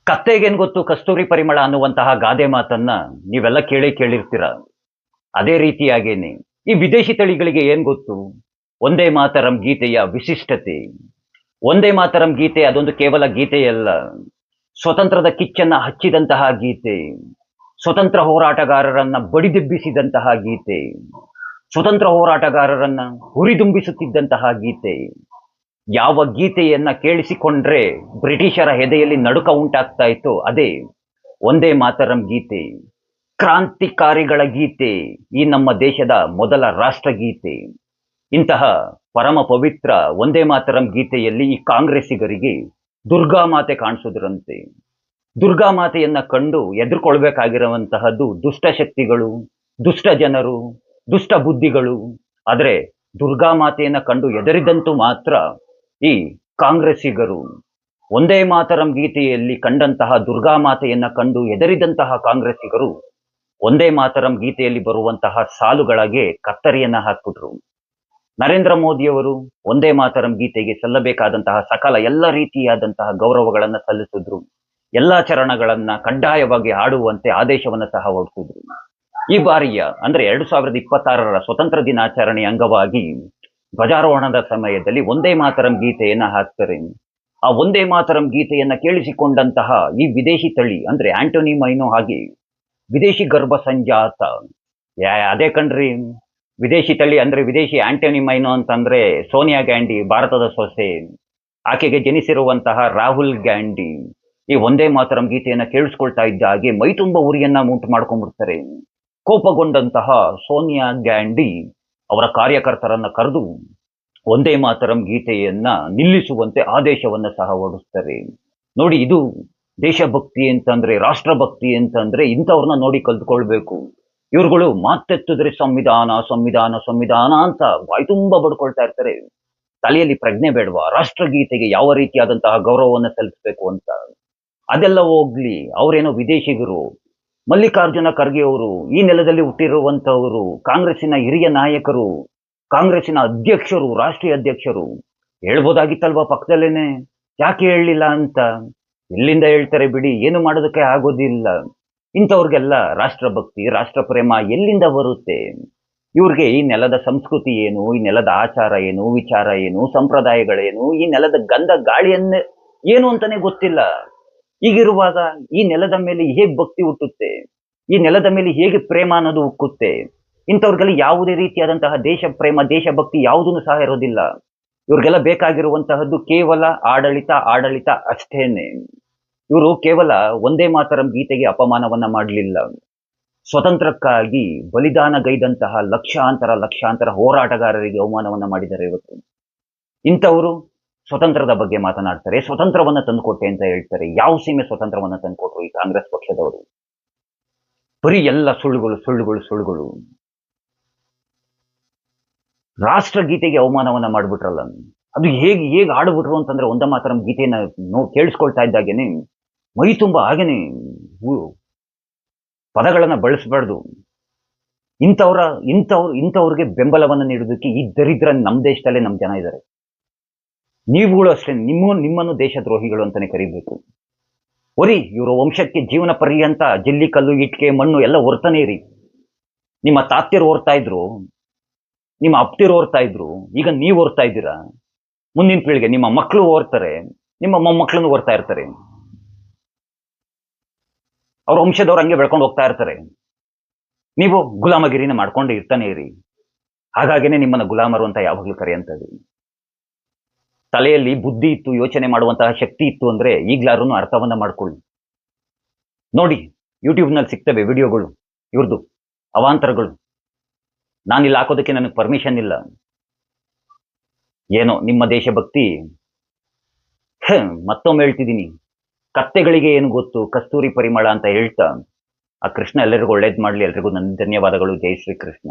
ಕತ್ತೆಗೇನ್ ಗೊತ್ತು ಕಸ್ತೂರಿ ಪರಿಮಳ ಅನ್ನುವಂತಹ ಗಾದೆ ಮಾತನ್ನ ನೀವೆಲ್ಲ ಕೇಳಿರ್ತೀರ. ಅದೇ ರೀತಿಯಾಗೇನೆ ಈ ವಿದೇಶಿ ತಳಿಗಳಿಗೆ ಏನ್ ಗೊತ್ತು? ಒಂದೇ ಮಾತರಂ ಗೀತೆಯ ವಿಶಿಷ್ಟತೆ. ಒಂದೇ ಮಾತರಂ ಗೀತೆ ಅದೊಂದು ಕೇವಲ ಗೀತೆಯಲ್ಲ. ಸ್ವತಂತ್ರದ ಕಿಚ್ಚನ್ನ ಹಚ್ಚಿದಂತಹ ಗೀತೆ. ಸ್ವತಂತ್ರ ಹೋರಾಟಗಾರರನ್ನ ಬಡಿದೆಬ್ಬಿಸಿದಂತಹ ಗೀತೆ. ಸ್ವತಂತ್ರ ಹೋರಾಟಗಾರರನ್ನ ಹುರಿದುಂಬಿಸುತ್ತಿದ್ದಂತಹ ಗೀತೆ. ಯಾವ ಗೀತೆಯನ್ನ ಕೇಳಿಸಿಕೊಂಡ್ರೆ ಬ್ರಿಟಿಷರ ಎದೆಯಲ್ಲಿ ನಡುಕ ಉಂಟಾಗ್ತಾ ಇತ್ತು ಅದೇ ಒಂದೇ ಮಾತರಂ ಗೀತೆ. ಕ್ರಾಂತಿಕಾರಿಗಳ ಗೀತೆ, ಈ ನಮ್ಮ ದೇಶದ ಮೊದಲ ರಾಷ್ಟ್ರಗೀತೆ. ಇಂತಹ ಪರಮ ಪವಿತ್ರ ಒಂದೇ ಮಾತರಂ ಗೀತೆಯಲ್ಲಿ ಈ ಕಾಂಗ್ರೆಸ್ಸಿಗರಿಗೆ ದುರ್ಗಾಮಾತೆ ಕಾಣಿಸೋದ್ರಂತೆ. ದುರ್ಗಾಮಾತೆಯನ್ನ ಕಂಡು ಎದುರ್ಕೊಳ್ಬೇಕಾಗಿರುವಂತಹದ್ದು ದುಷ್ಟ ಶಕ್ತಿಗಳು, ದುಷ್ಟ ಜನರು, ದುಷ್ಟ ಬುದ್ಧಿಗಳು. ಆದರೆ ದುರ್ಗಾಮಾತೆಯನ್ನ ಕಂಡು ಎದರಿದಂತೂ ಮಾತ್ರ ಈ ಕಾಂಗ್ರೆಸ್ಸಿಗರು. ಒಂದೇ ಮಾತರಂ ಗೀತೆಯಲ್ಲಿ ಕಂಡಂತಹ ದುರ್ಗಾಮಾತೆಯನ್ನ ಕಂಡು ಎದರಿದಂತಹ ಕಾಂಗ್ರೆಸ್ಸಿಗರು ಒಂದೇ ಮಾತರಂ ಗೀತೆಯಲ್ಲಿ ಬರುವಂತಹ ಸಾಲುಗಳಿಗೆ ಕತ್ತರಿಯನ್ನ ಹಾಕ್ಬಿಟ್ರು. ನರೇಂದ್ರ ಮೋದಿಯವರು ಒಂದೇ ಮಾತರಂ ಗೀತೆಗೆ ಸಲ್ಲಬೇಕಾದಂತಹ ಸಕಲ ಎಲ್ಲ ರೀತಿಯಾದಂತಹ ಗೌರವಗಳನ್ನ ಸಲ್ಲಿಸಿದ್ರು. ಎಲ್ಲಾ ಚರಣಗಳನ್ನ ಕಡ್ಡಾಯವಾಗಿ ಹಾಡುವಂತೆ ಆದೇಶವನ್ನ ಸಹ ಹೊರಡಿಸಿದ್ರು. ಈ ಬಾರಿಯ ಅಂದ್ರೆ 2026ರ ಸ್ವತಂತ್ರ ದಿನಾಚರಣೆ ಅಂಗವಾಗಿ ಧ್ವಜಾರೋಹಣದ ಸಮಯದಲ್ಲಿ ಒಂದೇ ಮಾತರಂ ಗೀತೆಯನ್ನ ಹಾಕ್ತಾರೆ. ಆ ಒಂದೇ ಮಾತರಂ ಗೀತೆಯನ್ನ ಕೇಳಿಸಿಕೊಂಡಂತಹ ಈ ವಿದೇಶಿ ತಳಿ ಅಂದ್ರೆ ಆಂಟೋನಿ ಮೈನೋ ಹಾಗೆ ವಿದೇಶಿ ಗರ್ಭ ಸಂಜಾತ. ಅದೇ ಕಣ್ರಿ, ವಿದೇಶಿ ತಳಿ ಅಂದ್ರೆ ವಿದೇಶಿ ಆಂಟೋನಿ ಮೈನೋ ಅಂತಂದ್ರೆ ಸೋನಿಯಾ ಗಾಂಧಿ, ಭಾರತದ ಸೊಸೆ. ಆಕೆಗೆ ಜನಿಸಿರುವಂತಹ ರಾಹುಲ್ ಗಾಂಧಿ ಈ ಒಂದೇ ಮಾತರಂ ಗೀತೆಯನ್ನ ಕೇಳಿಸ್ಕೊಳ್ತಾ ಇದ್ದ ಹಾಗೆ ಮೈ ತುಂಬ ಉರಿಯನ್ನ ಉಂಟು ಮಾಡ್ಕೊಂಡ್ಬಿಡ್ತಾರೆ. ಕೋಪಗೊಂಡಂತಹ ಸೋನಿಯಾ ಗಾಂಧಿ ಅವರ ಕಾರ್ಯಕರ್ತರನ್ನ ಕರೆದು ಒಂದೇ ಮಾತರಂ ಗೀತೆಯನ್ನ ನಿಲ್ಲಿಸುವಂತೆ ಆದೇಶವನ್ನ ಸಹ ಹೊರಡಿಸ್ತಾರೆ. ನೋಡಿ, ಇದು ದೇಶಭಕ್ತಿ ಅಂತಂದ್ರೆ, ರಾಷ್ಟ್ರಭಕ್ತಿ ಅಂತಂದ್ರೆ ಇಂಥವ್ರನ್ನ ನೋಡಿ ಕಲ್ತ್ಕೊಳ್ಬೇಕು. ಇವ್ರುಗಳು ಮಾತೆತ್ತಿದ್ರೆ ಸಂವಿಧಾನ ಸಂವಿಧಾನ ಸಂವಿಧಾನ ಅಂತ ಬಾಯಿ ತುಂಬ ಬಡ್ಕೊಳ್ತಾ ಇರ್ತಾರೆ. ತಲೆಯಲ್ಲಿ ಪ್ರಜ್ಞೆ ಬೇಡವಾ? ರಾಷ್ಟ್ರಗೀತೆಗೆ ಯಾವ ರೀತಿಯಾದಂತಹ ಗೌರವವನ್ನು ಸಲ್ಲಿಸಬೇಕು ಅಂತ. ಅದೆಲ್ಲ ಹೋಗ್ಲಿ, ಅವರೇನೋ ವಿದೇಶಿಗರು. ಮಲ್ಲಿಕಾರ್ಜುನ ಖರ್ಗೆ ಅವರು ಈ ನೆಲದಲ್ಲಿ ಹುಟ್ಟಿರುವಂತವರು, ಕಾಂಗ್ರೆಸ್ಸಿನ ಹಿರಿಯ ನಾಯಕರು, ಕಾಂಗ್ರೆಸ್ಸಿನ ಅಧ್ಯಕ್ಷರು, ರಾಷ್ಟ್ರೀಯ ಅಧ್ಯಕ್ಷರು. ಹೇಳ್ಬೋದಾಗಿತ್ತಲ್ವಾ ಪಕ್ಕದಲ್ಲೇನೆ, ಯಾಕೆ ಹೇಳಲಿಲ್ಲ ಅಂತ. ಎಲ್ಲಿಂದ ಹೇಳ್ತಾರೆ ಬಿಡಿ, ಏನು ಮಾಡೋದಕ್ಕೆ ಆಗೋದಿಲ್ಲ. ಇಂಥವ್ರಿಗೆಲ್ಲ ರಾಷ್ಟ್ರಭಕ್ತಿ, ರಾಷ್ಟ್ರಪ್ರೇಮ ಎಲ್ಲಿಂದ ಬರುತ್ತೆ? ಇವ್ರಿಗೆ ಈ ನೆಲದ ಸಂಸ್ಕೃತಿ ಏನು, ಈ ನೆಲದ ಆಚಾರ ಏನು, ವಿಚಾರ ಏನು, ಸಂಪ್ರದಾಯಗಳೇನು, ಈ ನೆಲದ ಗಂಧ ಗಾಳಿಯನ್ನೇ ಏನು ಅಂತಾನೆ ಗೊತ್ತಿಲ್ಲ. ಹೀಗಿರುವಾಗ ಈ ನೆಲದ ಮೇಲೆ ಹೇಗೆ ಭಕ್ತಿ ಹುಟ್ಟುತ್ತೆ? ಈ ನೆಲದ ಮೇಲೆ ಹೇಗೆ ಪ್ರೇಮ ಅನ್ನೋದು ಉಕ್ಕುತ್ತೆ? ಇಂಥವ್ರಿಗೆಲ್ಲ ಯಾವುದೇ ರೀತಿಯಾದಂತಹ ದೇಶ ಪ್ರೇಮ, ದೇಶಭಕ್ತಿ ಯಾವುದೂ ಸಹ ಇರೋದಿಲ್ಲ. ಇವ್ರಿಗೆಲ್ಲ ಬೇಕಾಗಿರುವಂತಹದ್ದು ಕೇವಲ ಆಡಳಿತ, ಆಡಳಿತ ಅಷ್ಟೇನೆ. ಇವರು ಕೇವಲ ಒಂದೇ ಮಾತರಂ ಗೀತೆಗೆ ಅಪಮಾನವನ್ನ ಮಾಡಲಿಲ್ಲ. ಸ್ವತಂತ್ರಕ್ಕಾಗಿ ಬಲಿದಾನಗೈದಂತಹ ಲಕ್ಷಾಂತರ ಹೋರಾಟಗಾರರಿಗೆ ಅವಮಾನವನ್ನ ಮಾಡಿದ್ದಾರೆ ಇವತ್ತು. ಇಂಥವರು ಸ್ವತಂತ್ರದ ಬಗ್ಗೆ ಮಾತನಾಡ್ತಾರೆ, ಸ್ವತಂತ್ರವನ್ನ ತಂದುಕೊಟ್ಟೆ ಅಂತ ಹೇಳ್ತಾರೆ. ಯಾವ ಸೀಮೆ ಸ್ವತಂತ್ರವನ್ನ ತಂದುಕೊಟ್ರು ಈ ಕಾಂಗ್ರೆಸ್ ಪಕ್ಷದವರು? ಬರೀ ಎಲ್ಲ ಸುಳ್ಳುಗಳು. ರಾಷ್ಟ್ರಗೀತೆಗೆ ಅವಮಾನವನ್ನ ಮಾಡ್ಬಿಟ್ರಲ್ಲ. ಅದು ಹೇಗೆ ಆಡ್ಬಿಟ್ರು ಅಂತಂದ್ರೆ, ಒಂದೇ ಮಾತರಂ ಗೀತೆಯನ್ನ ಕೇಳಿಸ್ಕೊಳ್ತಾ ಇದ್ದಾಗೇನೆ ಮೈ ತುಂಬ ಹಾಗೇನೆ ಪದಗಳನ್ನ ಬಳಸಬಾರ್ದು. ಇಂಥವ್ರಿಗೆ ಬೆಂಬಲವನ್ನ ನೀಡೋದಕ್ಕೆ ಈ ದರಿದ್ರ ನಮ್ಮ ದೇಶದಲ್ಲೇ ನಮ್ಮ ಜನ ಇದ್ದಾರೆ. ನೀವುಗಳು ಅಷ್ಟೇ, ನಿಮ್ಮನ್ನು ದೇಶದ್ರೋಹಿಗಳು ಅಂತಾನೆ ಕರಿಬೇಕು. ಇವರ ವಂಶಕ್ಕೆ ಜೀವನ ಪರ್ಯಂತ ಜಲ್ಲಿ, ಕಲ್ಲು, ಇಟ್ಕೆ, ಮಣ್ಣು ಎಲ್ಲ ಹೊರ್ತಾನೆ ಇರಿ. ನಿಮ್ಮ ತಾತ್ಯರು ಹೊರ್ತಾ ಇದ್ರು, ನಿಮ್ಮ ಅಪ್ತಿರು ಹೊರ್ತಾ ಇದ್ರು, ಈಗ ನೀವು ಹೊರ್ತಾ ಇದ್ದೀರಾ. ಮುಂದಿನ ಪೀಳಿಗೆ ನಿಮ್ಮ ಮಕ್ಕಳು ಓರ್ತಾರೆ, ನಿಮ್ಮ ಮೊಮ್ಮಕ್ಕಳನ್ನು ಓರ್ತಾ ಇರ್ತಾರೆ. ಅವ್ರ ವಂಶದವ್ರು ಹಂಗೆ ಬೆಳ್ಕೊಂಡು ಹೋಗ್ತಾ ಇರ್ತಾರೆ. ನೀವು ಗುಲಾಮಗಿರಿನ ಮಾಡ್ಕೊಂಡು ಇರ್ತಾನೆ ಇರಿ. ಹಾಗಾಗಿನೇ ನಿಮ್ಮನ್ನ ಗುಲಾಮರು ಅಂತ ಯಾವಾಗಲೂ ಕರೆಯಂತದ್ದು. ತಲೆಯಲ್ಲಿ ಬುದ್ಧಿ ಇತ್ತು, ಯೋಚನೆ ಮಾಡುವಂತಹ ಶಕ್ತಿ ಇತ್ತು ಅಂದ್ರೆ ಈಗ್ಲಾರು ಅರ್ಥವನ್ನ ಮಾಡ್ಕೊಳ್ಳಿ. ನೋಡಿ, ಯೂಟ್ಯೂಬ್ನಲ್ಲಿ ಸಿಗ್ತವೆ ವಿಡಿಯೋಗಳು ಇವ್ರದ್ದು ಅವಾಂತರಗಳು. ನಾನಿಲ್ಲಿ ಹಾಕೋದಕ್ಕೆ ನನಗೆ ಪರ್ಮಿಷನ್ ಇಲ್ಲ. ಏನೋ ನಿಮ್ಮ ದೇಶಭಕ್ತಿ. ಮತ್ತೊಮ್ಮೆ ಹೇಳ್ತಿದ್ದೀನಿ, ಕತ್ತೆಗಳಿಗೆ ಏನು ಗೊತ್ತು ಕಸ್ತೂರಿ ಪರಿಮಳ ಅಂತ ಹೇಳ್ತಾ, ಆ ಕೃಷ್ಣ ಎಲ್ಲರಿಗೂ ಒಳ್ಳೇದು ಮಾಡಲಿ. ಎಲ್ರಿಗೂ ನನ್ನ ಧನ್ಯವಾದಗಳು. ಜೈ ಶ್ರೀ ಕೃಷ್ಣ.